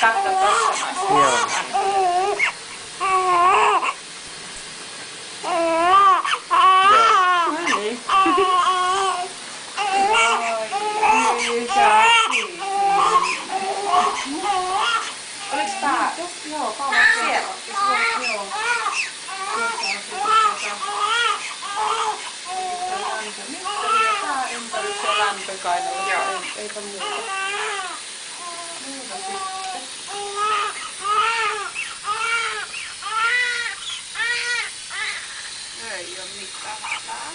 Sakka tossa noissa. Joo. No niin. Oliks tää? Joo, siellä. Joo. Tää ympäri se lämpökainalla. Joo. Eipä muuta. Muuta sitten. Ei oo mitään hätää.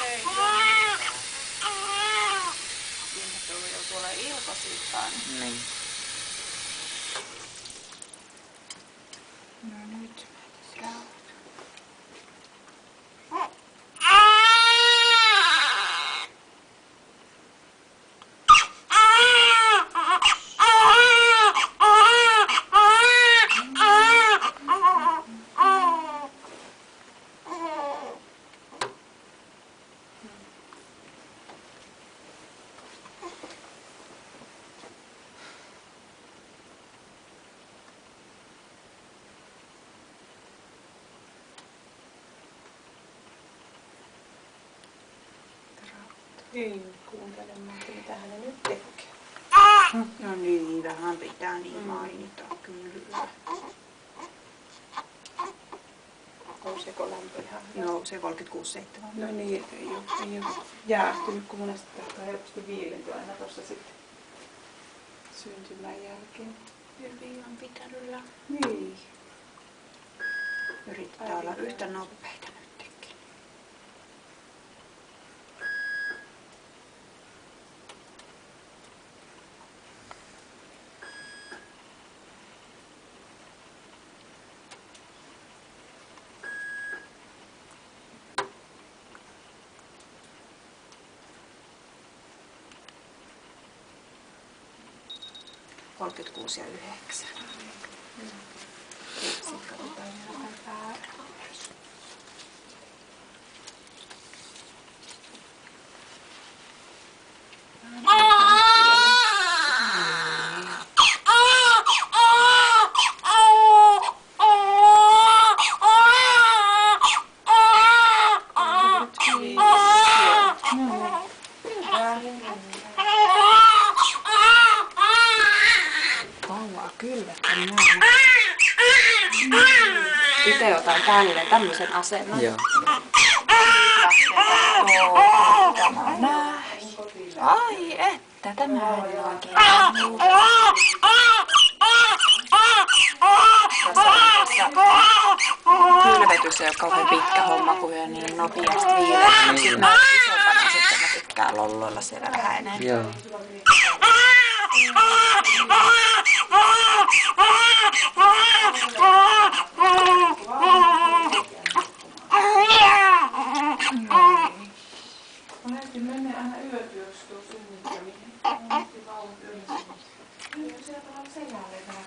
Ei oo mitään. Siinä tuli jo tuolla ilkosittain. Niin. No nyt mä tässä rauhoitun. Niin, kuuntelemaan, mitä hän nyt tekee. No niin, vähän pitää niin mainita kyllä. Nouseeko lämpö ihan? Nousee 36,7. No niin, ei ole jäähtynyt, kun monesti tästä helposti viilentyy aina tuossa sitten syntymän jälkeen. Hyvin on pitänyt lämpöä. Niin. Yritetään olla yhtä nopeita nytkin. Kolmekymmentäkuusi ja 9. Sitten katsotaan jotain väärää. Kauaa kyllä, itse otan tämmöisen asennon. Joo. Tämä on näin. Ai että, tämä on oikein. Kylvetys ei ole kauhean pitkä homma, kun on niin nopeasti viileä. Sitten mä isompana sitten mä tykkään lolloilla siellä vähän enemmän. Joo. Monesti menee aina yötyöksi tuo synnyttäminen. Monesti vauvat yöllä. Niin on siellä tavalla selälleen vähän.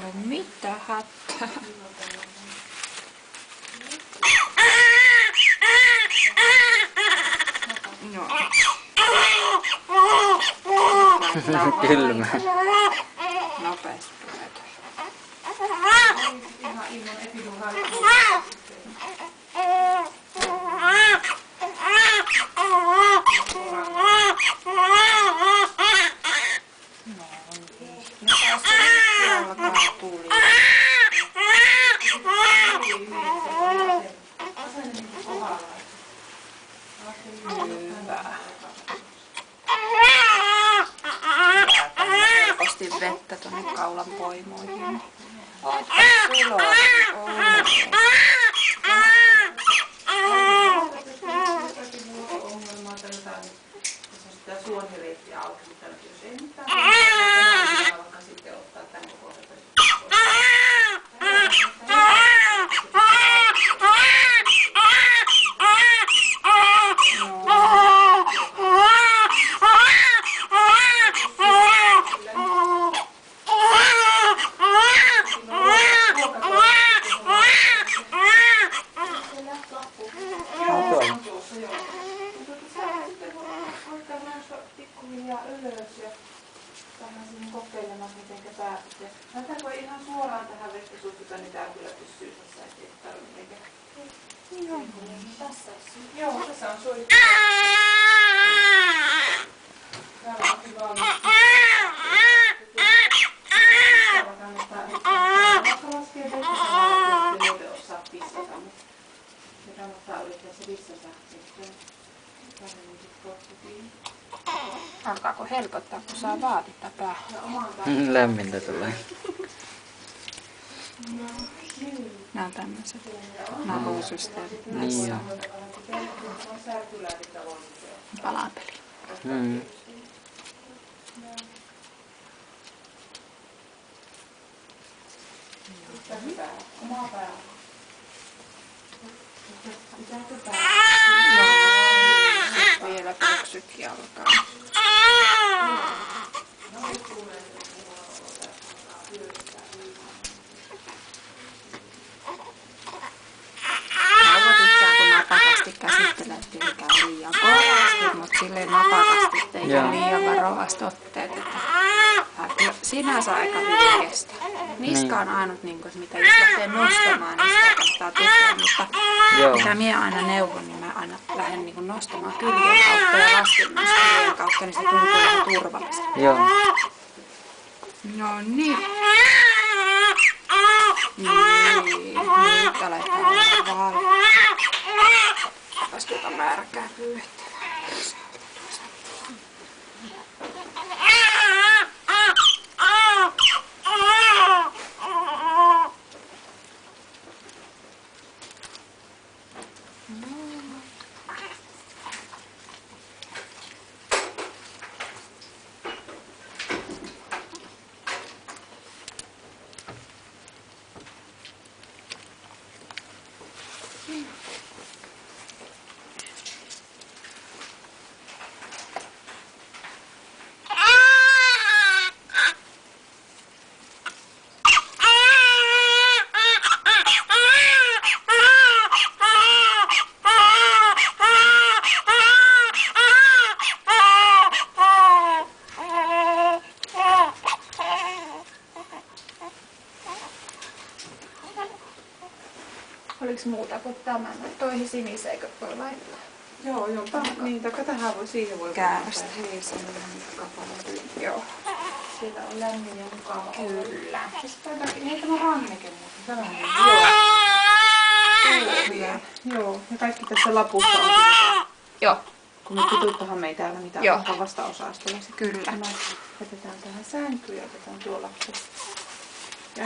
ole mitään hätää. Joo. Kylmä. Nopeasti pyötä. Ihan ilman epiduraalia. Helposti vettä tuonne kaulan poimoihin. Ootko tulossa? Sitä suonhireitti auki, mutta jos ei mitään, niin vaikka sitten ottaa tämän koko pikkuhiljaa ylös ja vähän sinne kokeilemaan, miten pääsette. Näitä voi ihan suoraan tähän vettäsuihkuta, niin tää kyllä pysyy tässä, ettei tarvitse eikä. Joo, tässä on. Joo, tässä on suihku. Täällä on hyvä olla. Täällä kannattaa vaikka laskea vettä, että ei osaa pissata, mutta se kannattaa yrittää se vissata sitten. Alkaako helpottaa, kun saa vaatetta päähän? Lämmintä tulee. Nämä on tämmöiset nahosysteemit Niin näissä. Palapeli. Omaa päällä. Pitääkö päällä? Vielä pöksytkin alkaa. Mä voin ikään kuin napakasti käsitellä, ettei käy liian kovasti, mutta silleen napakasti, ettei käy liian varovasti otteet. Että sinänsä aika hyvin kestää. Niska on ainut, niin kuin, mitä jos lähtee nostamaan, niin sitä kannattaa tukea, mutta mitä minä aina neuvon, niin mä aina lähden niin kuin nostamaan kyljen kautta ja lasken myös kyljen kautta, niin se tuntuu ihan turvallisesti. Joo. No niin. Nyt aletaan olla valmiina. Taas tuota märkää pyyhettä. Oliko muuta kuin tämän? Toihin siniseikö voi laittaa? Joo, niin, taikka tähän voi, siihen voi Käärästä. Hei, se on kapalla. Joo. Siellä on lämmin ja mukava. Kyllä. Hei, tämä ranneke muuten. Tällainen. Joo. Joo, ja kaikki tässä lapussa on. Joo. Kun me kututtahan me ei täällä mitään ottaa vasta-osastolla. Kyllä. Jätetään tähän sänkyyn ja otetaan tuolla. Ja